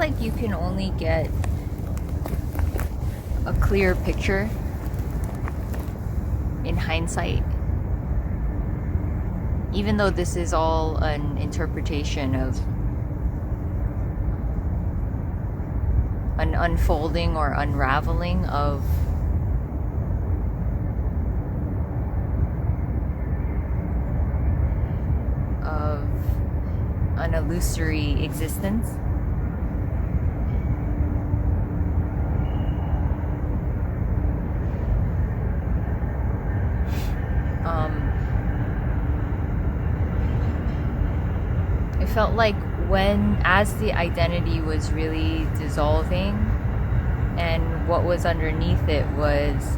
like you can only get a clear picture in hindsight. Even though this is all an interpretation of an unfolding or unraveling of an illusory existence. It felt like as the identity was really dissolving and what was underneath it was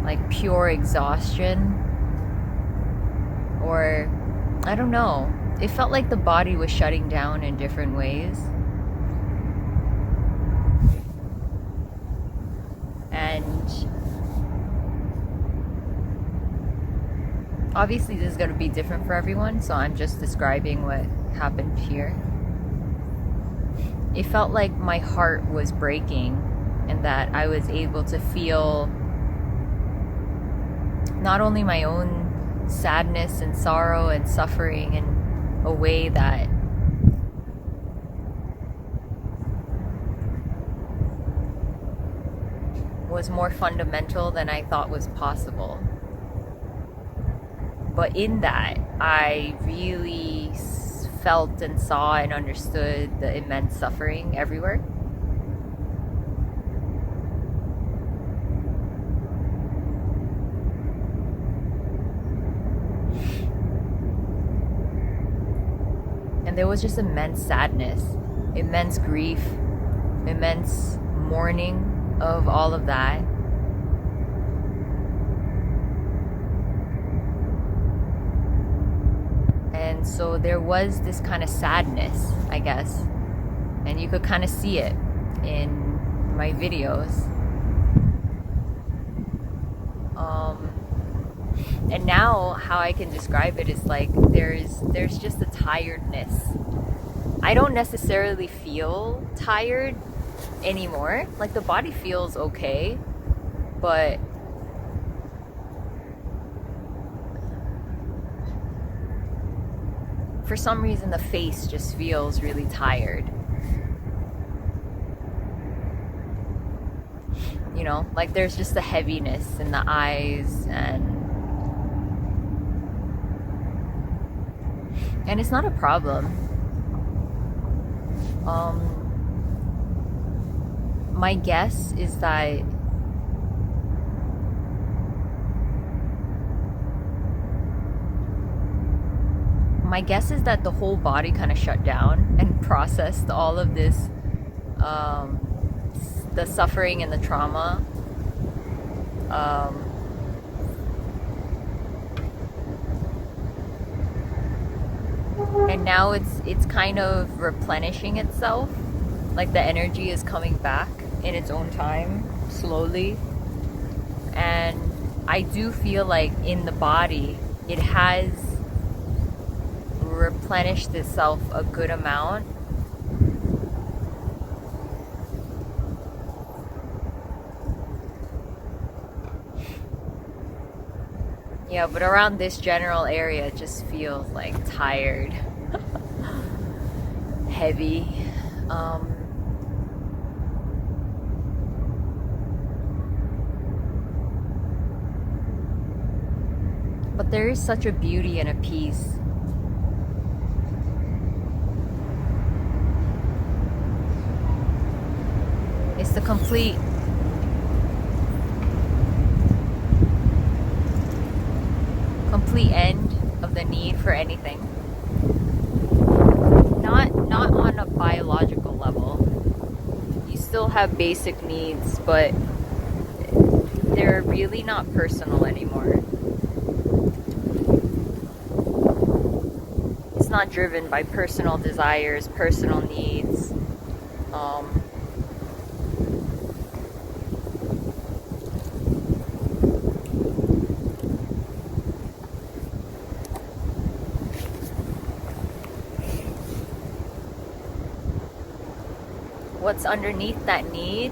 like pure exhaustion, or I don't know, it felt like the body was shutting down in different ways. And obviously this is going to be different for everyone, so I'm just describing what happened here. It felt like my heart was breaking and that I was able to feel not only my own sadness and sorrow and suffering in a way that was more fundamental than I thought was possible. But in that, I really felt and saw and understood the immense suffering everywhere. And there was just immense sadness, immense grief, immense mourning of all of that. And so there was this kind of sadness, I guess. And you could kind of see it in my videos. And now how I can describe it is like there's just a tiredness. I don't necessarily feel tired anymore. Like the body feels okay, but for some reason the face just feels really tired. You know, like there's just a heaviness in the eyes, and it's not a problem. My guess is that the whole body kind of shut down and processed all of this, the suffering and the trauma. And now it's kind of replenishing itself. Like the energy is coming back in its own time, slowly. And I do feel like in the body, it has replenished itself a good amount. Yeah, but around this general area, it just feels like tired, heavy. But there is such a beauty and a peace. It's the complete end of the need for anything. Not on a biological level. You still have basic needs, but they're really not personal anymore. It's not driven by personal desires, personal needs. what's underneath that need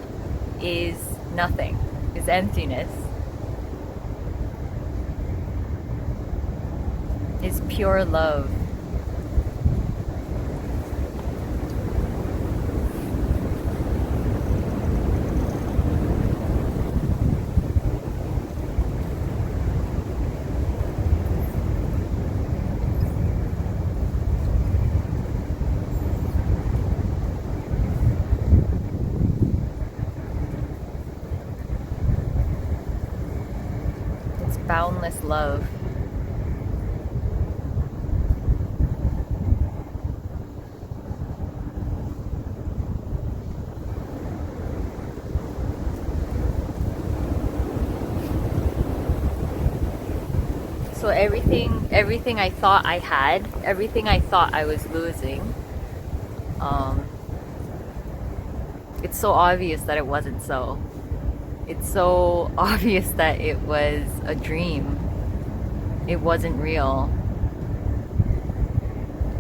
is nothing, is emptiness, is pure love. It's boundless love. So everything I thought I had, everything I thought I was losing, it's so obvious that it wasn't so. It's so obvious that it was a dream. It wasn't real.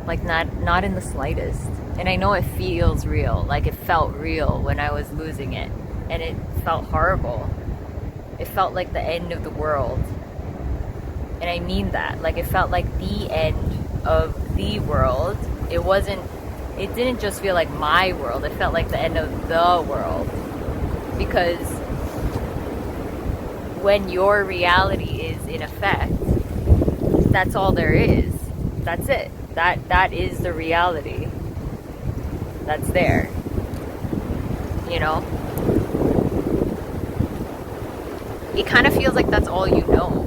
Like not in the slightest. And I know it feels real. Like it felt real when I was losing it. And it felt horrible. It felt like the end of the world. And I mean that. Like it felt like the end of the world. It didn't just feel like my world. It felt like the end of the world. Because when your reality is in effect, that's all there is. That's it. That is the reality that's there. You know? It kind of feels like that's all you know.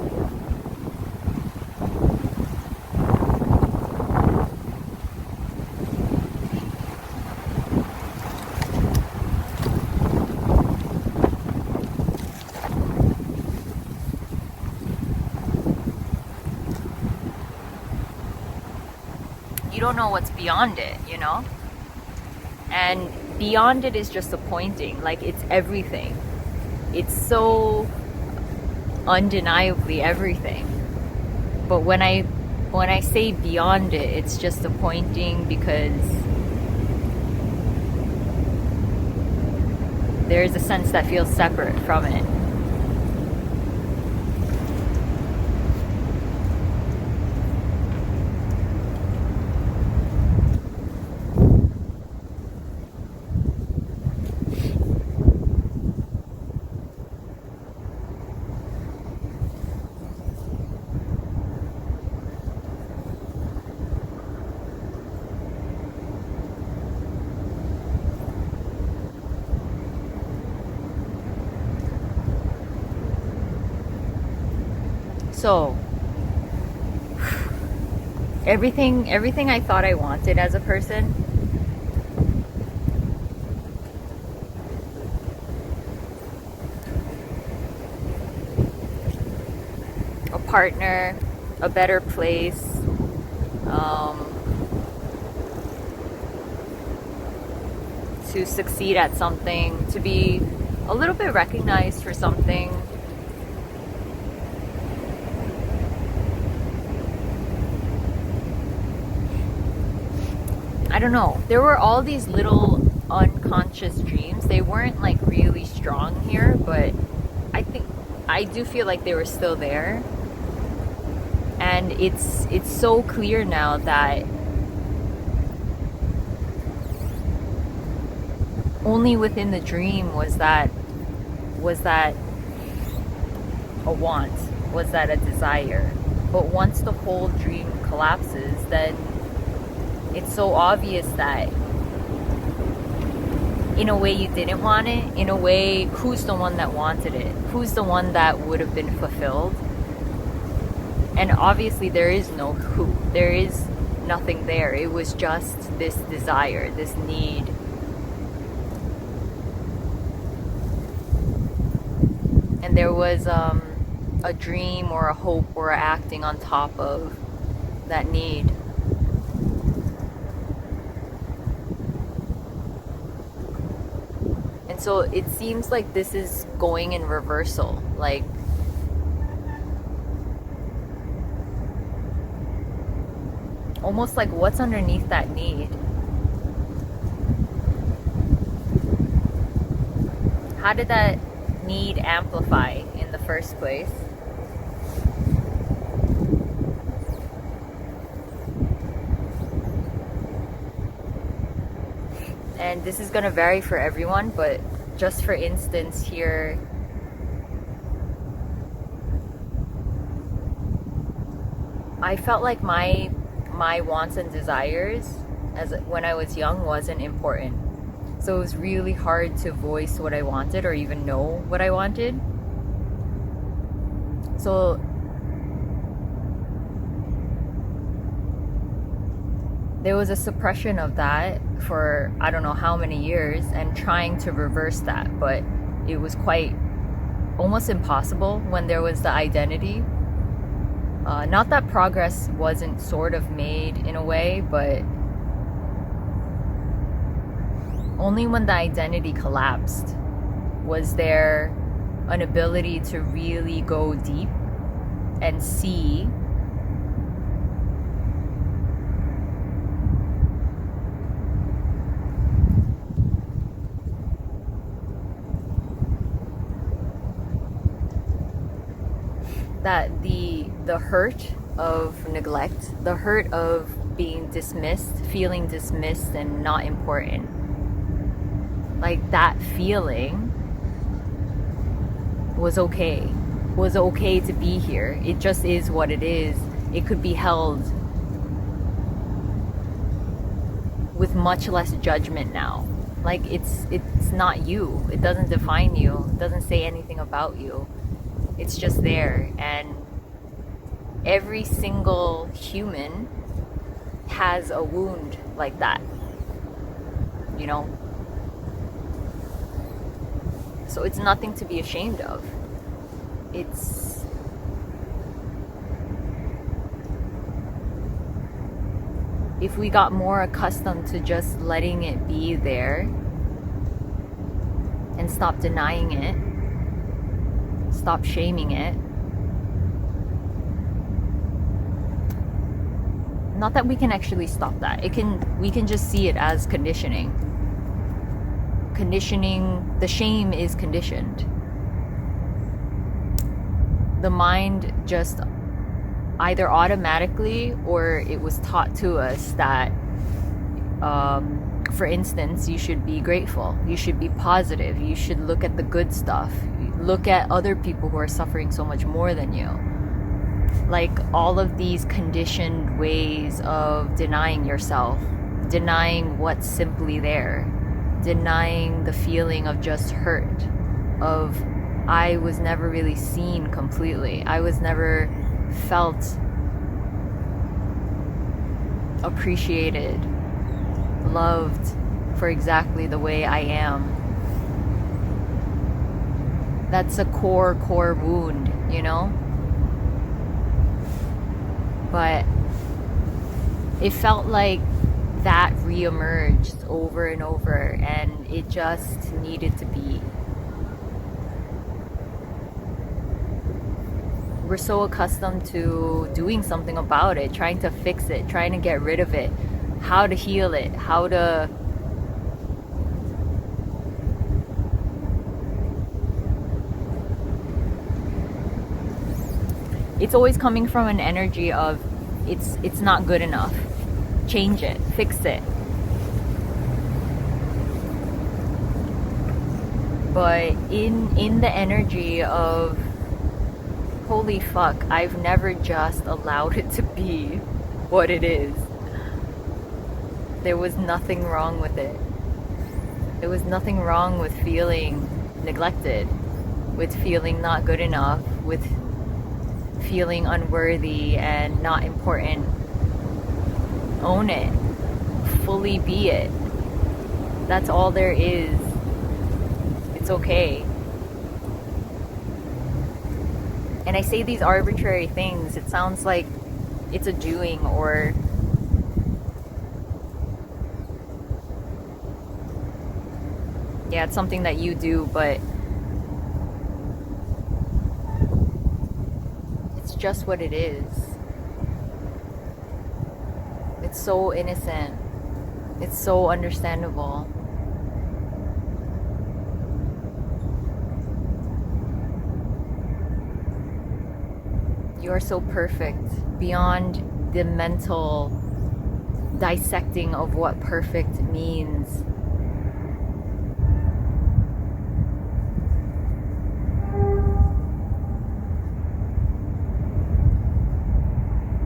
You don't know what's beyond it, you know? And beyond it is just a pointing. Like it's everything. It's so undeniably everything. But when I say beyond it, it's just a pointing because there's a sense that feels separate from it. So everything I thought I wanted as a person, a partner, a better place, to succeed at something, to be a little bit recognized for something. I don't know. There were all these little unconscious dreams. They weren't like really strong here, but I do feel like they were still there. And it's so clear now that only within the dream was that a want, was that a desire. But once the whole dream collapses, then it's so obvious that in a way you didn't want it, in a way who's the one that wanted it, who's the one that would have been fulfilled. And obviously there is no who, there is nothing there. It was just this desire, this need. And there was a dream or a hope or acting on top of that need. And so it seems like this is going in reversal. Like almost like what's underneath that need? How did that need amplify in the first place? And this is going to vary for everyone, but just for instance here, I felt like my wants and desires as when I was young wasn't important. So it was really hard to voice what I wanted or even know what I wanted. So there was a suppression of that for I don't know how many years and trying to reverse that, but it was quite almost impossible when there was the identity. Not that progress wasn't sort of made in a way, but only when the identity collapsed was there an ability to really go deep and see that the hurt of neglect, the hurt of being dismissed, feeling dismissed and not important, like that feeling was okay to be here. It just is what it is. It could be held with much less judgment now. Like it's not you. It doesn't define you. It doesn't say anything about you. It's just there. And every single human has a wound like that, you know? So it's nothing to be ashamed of. It's if we got more accustomed to just letting it be there and stop denying it, stop shaming it. Not that we can actually stop that. We can just see it as conditioning. Conditioning, the shame is conditioned. The mind just either automatically or it was taught to us that for instance, you should be grateful, you should be positive, you should look at the good stuff, look at other people who are suffering so much more than you. Like all of these conditioned ways of denying yourself, denying what's simply there, denying the feeling of just hurt, of I was never really seen completely. I was never felt appreciated, loved for exactly the way I am. That's a core wound, you know? But it felt like that reemerged over and over, and it just needed to be. We're so accustomed to doing something about it, trying to fix it, trying to get rid of it, how to heal it, how to it's always coming from an energy of it's not good enough. Change it, fix it. But in the energy of holy fuck, I've never just allowed it to be what it is. There was nothing wrong with it. There was nothing wrong with feeling neglected, with feeling not good enough, with feeling unworthy and not important. Own it. Fully be it. That's all there is. It's okay. And I say these arbitrary things, it sounds like it's a doing or yeah, it's something that you do, but it's just what it is. It's so innocent. It's so understandable. You're so perfect beyond the mental dissecting of what perfect means.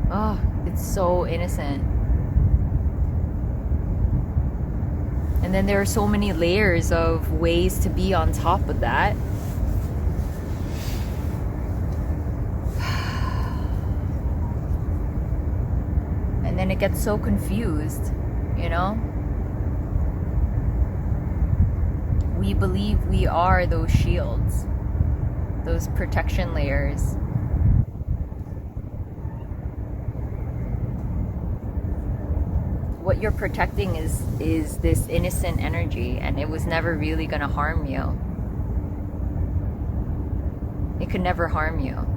Oh, it's so innocent. And then there are so many layers of ways to be on top of that. And then it gets so confused, you know? We believe we are those shields, those protection layers. What you're protecting is this innocent energy, and it was never really going to harm you. It could never harm you.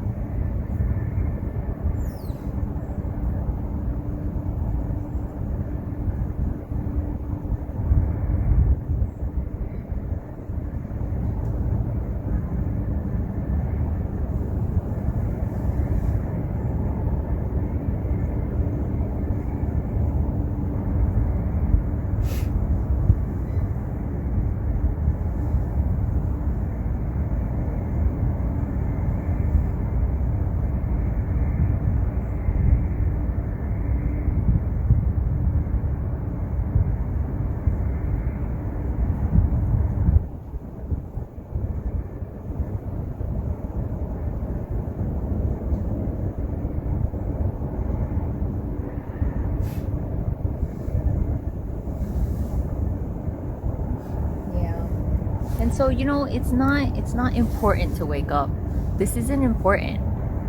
And so, it's not important to wake up. This isn't important.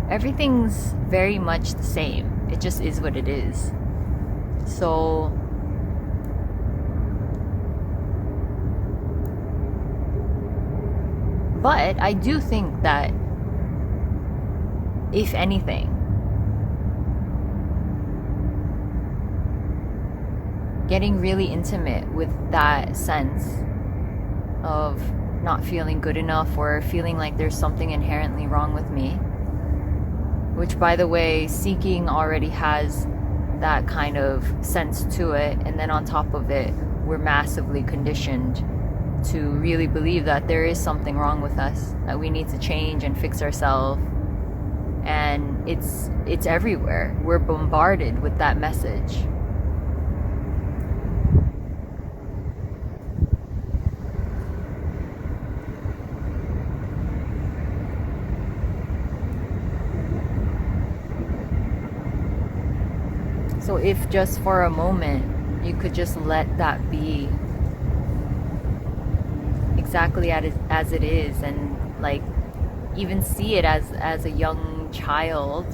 Everything's very much the same. It just is what it is. So but I do think that if anything, getting really intimate with that sense of not feeling good enough or feeling like there's something inherently wrong with me, which, by the way, seeking already has that kind of sense to it, and then on top of it, we're massively conditioned to really believe that there is something wrong with us, that we need to change and fix ourselves. And it's everywhere. We're bombarded with that message. So if just for a moment you could just let that be exactly as it is, and like even see it as a young child,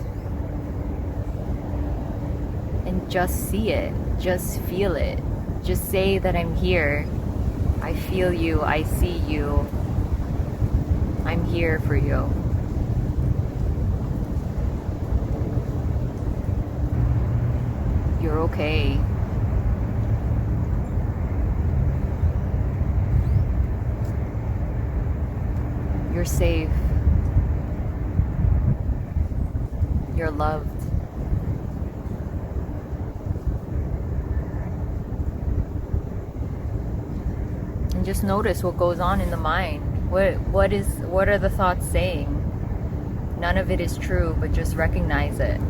and just see it, just feel it, just say that I'm here, I feel you, I see you, I'm here for you. You're okay. You're safe. You're loved. And just notice what goes on in the mind. What are the thoughts saying? None of it is true, but just recognize it.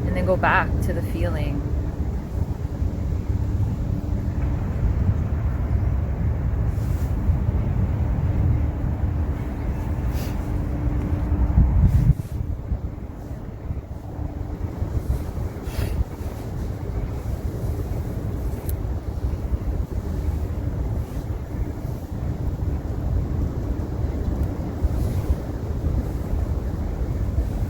And then go back to the feeling.